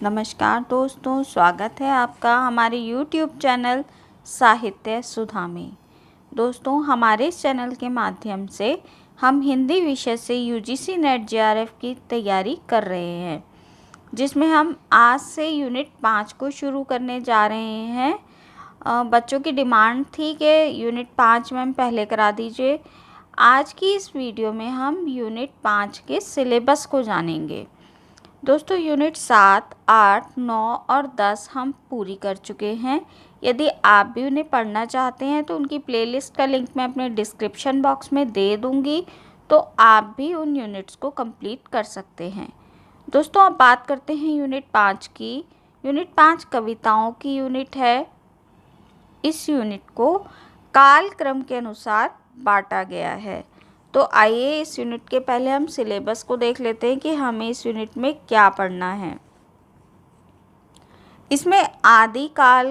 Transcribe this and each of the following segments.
नमस्कार दोस्तों, स्वागत है आपका हमारे YouTube चैनल साहित्य सुधा में। दोस्तों, हमारे इस चैनल के माध्यम से हम हिंदी विषय से UGC नेट JRF की तैयारी कर रहे हैं, जिसमें हम आज से यूनिट 5 को शुरू करने जा रहे हैं। बच्चों की डिमांड थी कि यूनिट 5 मैम पहले करा दीजिए। आज की इस वीडियो में हम यूनिट 5 के सिलेबस को जानेंगे। दोस्तों, यूनिट 7, 8, 9 और 10 हम पूरी कर चुके हैं। यदि आप भी उन्हें पढ़ना चाहते हैं तो उनकी प्लेलिस्ट का लिंक मैं अपने डिस्क्रिप्शन बॉक्स में दे दूंगी, तो आप भी उन यूनिट्स को कंप्लीट कर सकते हैं। दोस्तों, अब बात करते हैं यूनिट 5 की। यूनिट 5 कविताओं की यूनिट है। इस यूनिट को कालक्रम के अनुसार बांटा गया है। तो आइए इस यूनिट के पहले हम सिलेबस को देख लेते हैं कि हमें इस यूनिट में क्या पढ़ना है। इसमें आदिकाल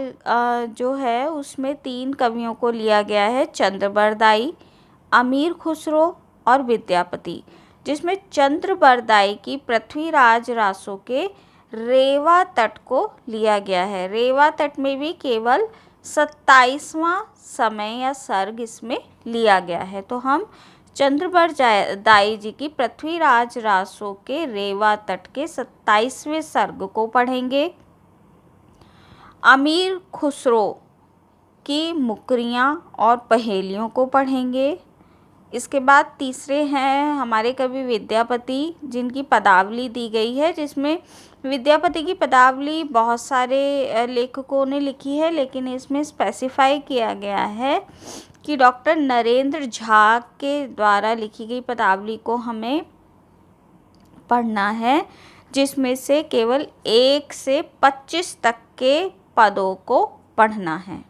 जो है उसमें 3 कवियों को लिया गया है, चंद्रबरदाई, अमीर खुसरो और विद्यापति, जिसमें चंद्रबरदाई की पृथ्वीराज रासो के रेवा तट को लिया गया है। रेवा तट में भी केवल 27वां समय या सर्ग इसमें लिया गया है। तो हम चंद्रबरदाई जी की पृथ्वीराज रासो के रेवा तट के 27वें सर्ग को पढ़ेंगे। अमीर खुसरो की मुकरियाँ और पहेलियों को पढ़ेंगे। इसके बाद तीसरे हैं हमारे कवि विद्यापति, जिनकी पदावली दी गई है, जिसमें विद्यापति की पदावली बहुत सारे लेखकों ने लिखी है, लेकिन इसमें स्पेसिफाई किया गया है कि डॉक्टर नरेंद्र झा के द्वारा लिखी गई पदावली को हमें पढ़ना है, जिसमें से केवल 1 से 25 तक के पदों को पढ़ना है।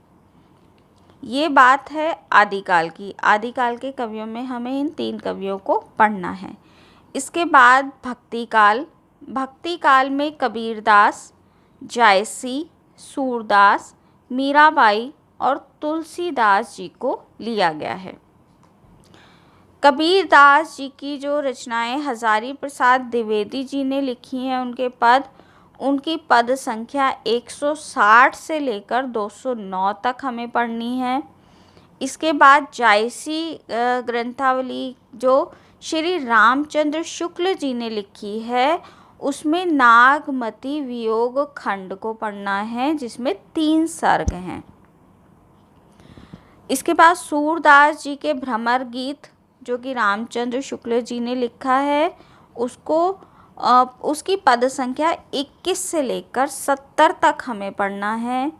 ये बात है आदिकाल की। आदिकाल के कवियों में हमें इन 3 कवियों को पढ़ना है। इसके बाद भक्तिकाल। भक्तिकाल में कबीरदास, जायसी, सूरदास, मीराबाई और तुलसीदास जी को लिया गया है। कबीरदास जी की जो रचनाएं हजारी प्रसाद द्विवेदी जी ने लिखी हैं, उनकी पद संख्या 160 से लेकर 209 तक हमें पढ़नी है। इसके बाद जायसी ग्रंथावली जो श्री रामचंद्र शुक्ल जी ने लिखी है, उसमें नागमती वियोग खंड को पढ़ना है, जिसमें 3 सर्ग हैं। इसके बाद सूरदास जी के भ्रमर गीत, जो कि रामचंद्र शुक्ल जी ने लिखा है, उसकी पद संख्या 21 से लेकर 70 तक हमें पढ़ना है।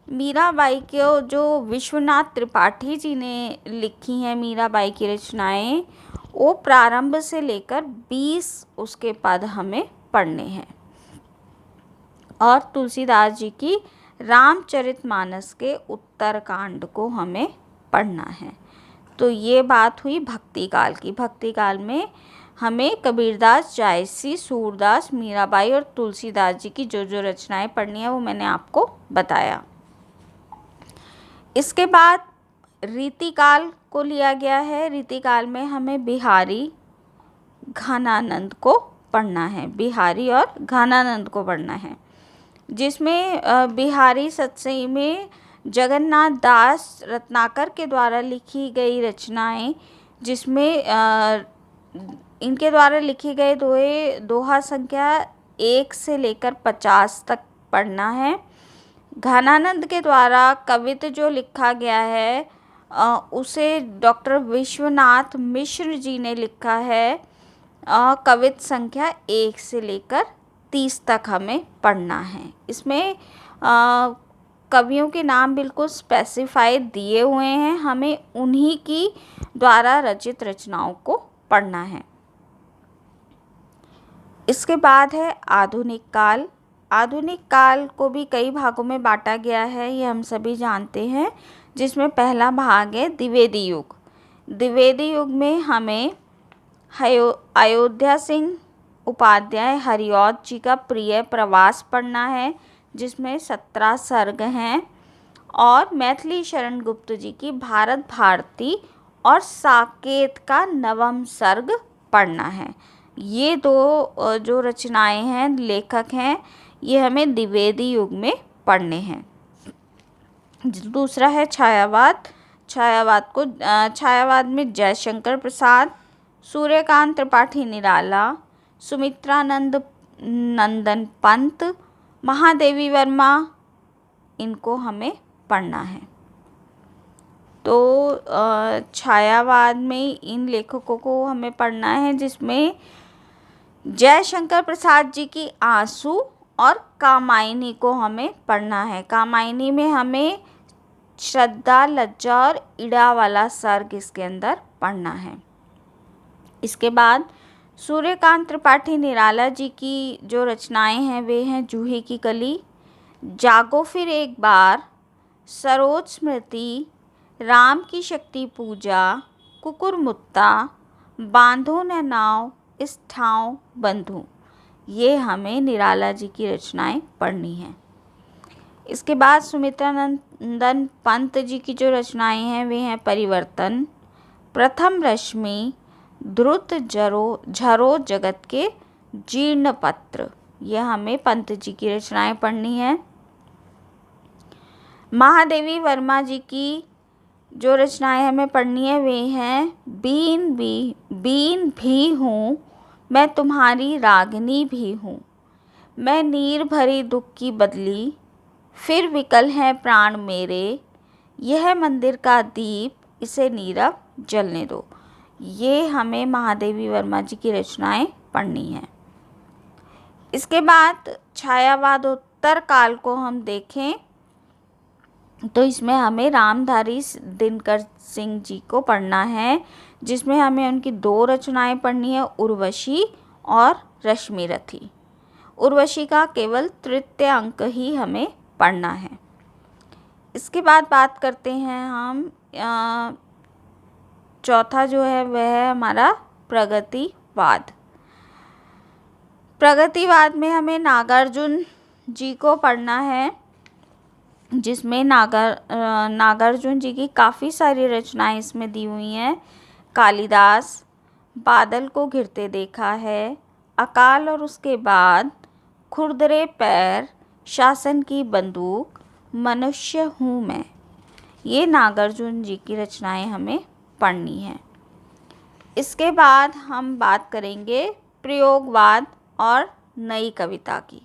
मीराबाई के जो विश्वनाथ त्रिपाठी जी ने लिखी हैं मीराबाई की रचनाएं, वो प्रारंभ से लेकर 20 उसके पद हमें पढ़ने हैं। और तुलसीदास जी की रामचरितमानस के उत्तरकांड को हमें पढ़ना है। तो ये बात हुई भक्तिकाल की। भक्तिकाल में हमें कबीरदास, जायसी, सूरदास, मीराबाई और तुलसीदास जी की जो रचनाएं पढ़नी है वो मैंने आपको बताया। इसके बाद रीतिकाल को लिया गया है। रीतिकाल में हमें बिहारी, घनानंद को पढ़ना है। बिहारी और घनानंद को पढ़ना है, जिसमें बिहारी सतसई में जगन्नाथ दास रत्नाकर के द्वारा लिखी गई रचनाएं, जिसमें इनके द्वारा लिखी गए दोहा संख्या 1 से लेकर 50 तक पढ़ना है। घनानंद के द्वारा कवित्त जो लिखा गया है उसे डॉक्टर विश्वनाथ मिश्र जी ने लिखा है। कवित्त संख्या 1 से लेकर 30 तक हमें पढ़ना है। इसमें कवियों के नाम बिल्कुल स्पेसिफाई दिए हुए हैं, हमें उन्हीं की द्वारा रचित रचनाओं को पढ़ना है। इसके बाद है आधुनिक काल। आधुनिक काल को भी कई भागों में बांटा गया है, ये हम सभी जानते हैं, जिसमें पहला भाग है द्विवेदी युग। द्विवेदी युग में हमें अयोध्या सिंह उपाध्याय हरिऔध जी का प्रिय प्रवास पढ़ना है, जिसमें 17 सर्ग हैं। और मैथिली शरण गुप्त जी की भारत भारती और साकेत का 9वां सर्ग पढ़ना है, ये दो जो रचनाएं हैं, लेखक हैं, ये हमें द्विवेदी युग में पढ़ने हैं। दूसरा है छायावाद। छायावाद में जयशंकर प्रसाद, सूर्यकांत त्रिपाठी निराला, सुमित्रानंद नंदन पंत, महादेवी वर्मा, इनको हमें पढ़ना है। तो छायावाद में इन लेखकों को हमें पढ़ना है, जिसमें जयशंकर प्रसाद जी की आंसू और कामायनी को हमें पढ़ना है। कामायनी में हमें श्रद्धा, लज्जा और इड़ा वाला सर्ग इसके अंदर पढ़ना है। इसके बाद सूर्यकांत त्रिपाठी निराला जी की जो रचनाएं हैं वे हैं जूही की कली, जागो फिर एक बार, सरोज स्मृति, राम की शक्ति पूजा, कुकुरमुत्ता, बांधो न नाव, इस ठाव बंधु। ये हमें निराला जी की रचनाएं पढ़नी हैं। इसके बाद सुमित्रानंदन पंत जी की जो रचनाएं हैं वे हैं परिवर्तन, प्रथम रश्मि, द्रुत झरो जगत के जीर्ण पत्र। यह हमें पंत जी की रचनाएं पढ़नी है। महादेवी वर्मा जी की जो रचनाएं हमें पढ़नी है वे हैं बीन भी हूँ, मैं तुम्हारी रागिनी भी हूँ, मैं नीर भरी दुख की बदली, फिर विकल हैं प्राण मेरे, यह मंदिर का दीप, इसे नीरव जलने दो। ये हमें महादेवी वर्मा जी की रचनाएं पढ़नी हैं। इसके बाद छायावादोत्तर काल को हम देखें तो इसमें हमें रामधारी दिनकर सिंह जी को पढ़ना है, जिसमें हमें उनकी दो रचनाएं पढ़नी है, उर्वशी और रश्मिरथी। उर्वशी का केवल तृतीय अंक ही हमें पढ़ना है। इसके बाद बात करते हैं हम चौथा जो है वह है हमारा प्रगतिवाद। प्रगतिवाद में हमें नागार्जुन जी को पढ़ना है, जिसमें नागार्जुन जी की काफ़ी सारी रचनाएं इसमें दी हुई हैं। कालिदास, बादल को घिरते देखा है, अकाल और उसके बाद, खुरदरे पैर, शासन की बंदूक, मनुष्य हूँ मैं। ये नागार्जुन जी की रचनाएं हमें पढ़नी हैं। इसके बाद हम बात करेंगे प्रयोगवाद और नई कविता की।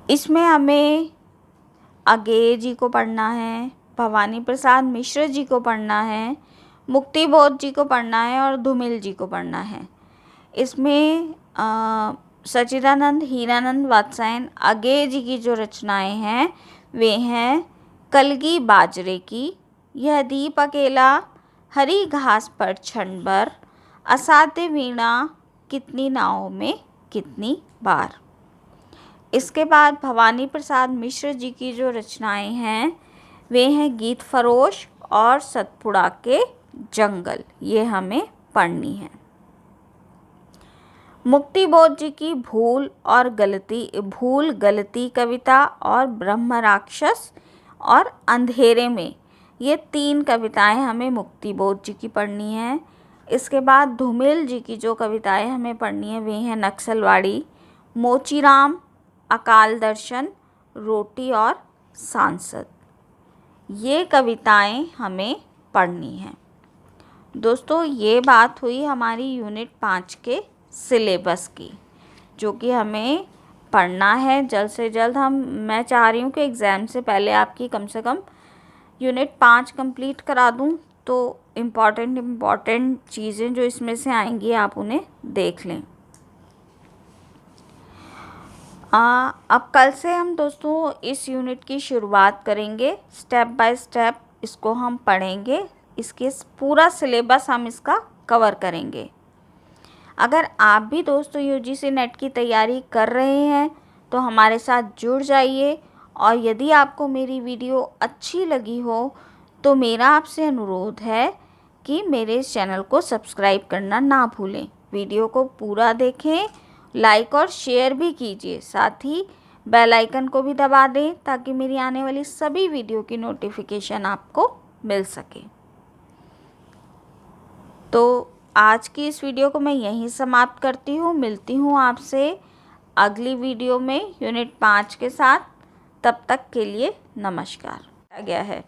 इसमें हमें अगेय जी को पढ़ना है, भवानी प्रसाद मिश्र जी को पढ़ना है, मुक्तिबोध जी को पढ़ना है और धूमिल जी को पढ़ना है। इसमें सच्चिदानंद, हीरानंद वात्स्यायन, अगेय जी की जो रचनाएं हैं वे हैं कलगी बाजरे की, यह दीप अकेला, हरी घास पर क्षण भर, असाध्य वीणा, कितनी नावों में कितनी बार। इसके बाद भवानी प्रसाद मिश्र जी की जो रचनाएं हैं वे हैं गीत फरोश और सतपुड़ा के जंगल। ये हमें पढ़नी है। मुक्तिबोध जी की भूल गलती कविता और ब्रह्म राक्षस और अंधेरे में, ये 3 कविताएं हमें मुक्तिबोध जी की पढ़नी है। इसके बाद धूमिल जी की जो कविताएं हमें पढ़नी है वे हैं नक्सलवाड़ी, मोचीराम, अकाल दर्शन, रोटी और सांसद। ये कविताएं हमें पढ़नी हैं। दोस्तों, ये बात हुई हमारी यूनिट 5 के सिलेबस की, जो कि हमें पढ़ना है जल्द से जल्द। मैं चाह रही हूँ कि एग्ज़ाम से पहले आपकी कम से कम यूनिट 5 कंप्लीट करा दूँ, तो इम्पॉर्टेंट चीज़ें जो इसमें से आएंगी आप उन्हें देख लें। अब कल से हम दोस्तों इस यूनिट की शुरुआत करेंगे। स्टेप बाय स्टेप इसको हम पढ़ेंगे, इसके पूरा सिलेबस हम इसका कवर करेंगे। अगर आप भी दोस्तों यूजीसी नेट की तैयारी कर रहे हैं तो हमारे साथ जुड़ जाइए, और यदि आपको मेरी वीडियो अच्छी लगी हो तो मेरा आपसे अनुरोध है कि मेरे इस चैनल को सब्सक्राइब करना ना भूलें। वीडियो को पूरा देखें, लाइक और शेयर भी कीजिए, साथ ही बेल आइकन को भी दबा दें ताकि मेरी आने वाली सभी वीडियो की नोटिफिकेशन आपको मिल सके। तो आज की इस वीडियो को मैं यहीं समाप्त करती हूँ। मिलती हूँ आपसे अगली वीडियो में यूनिट 5 के साथ। तब तक के लिए नमस्कार। गया है।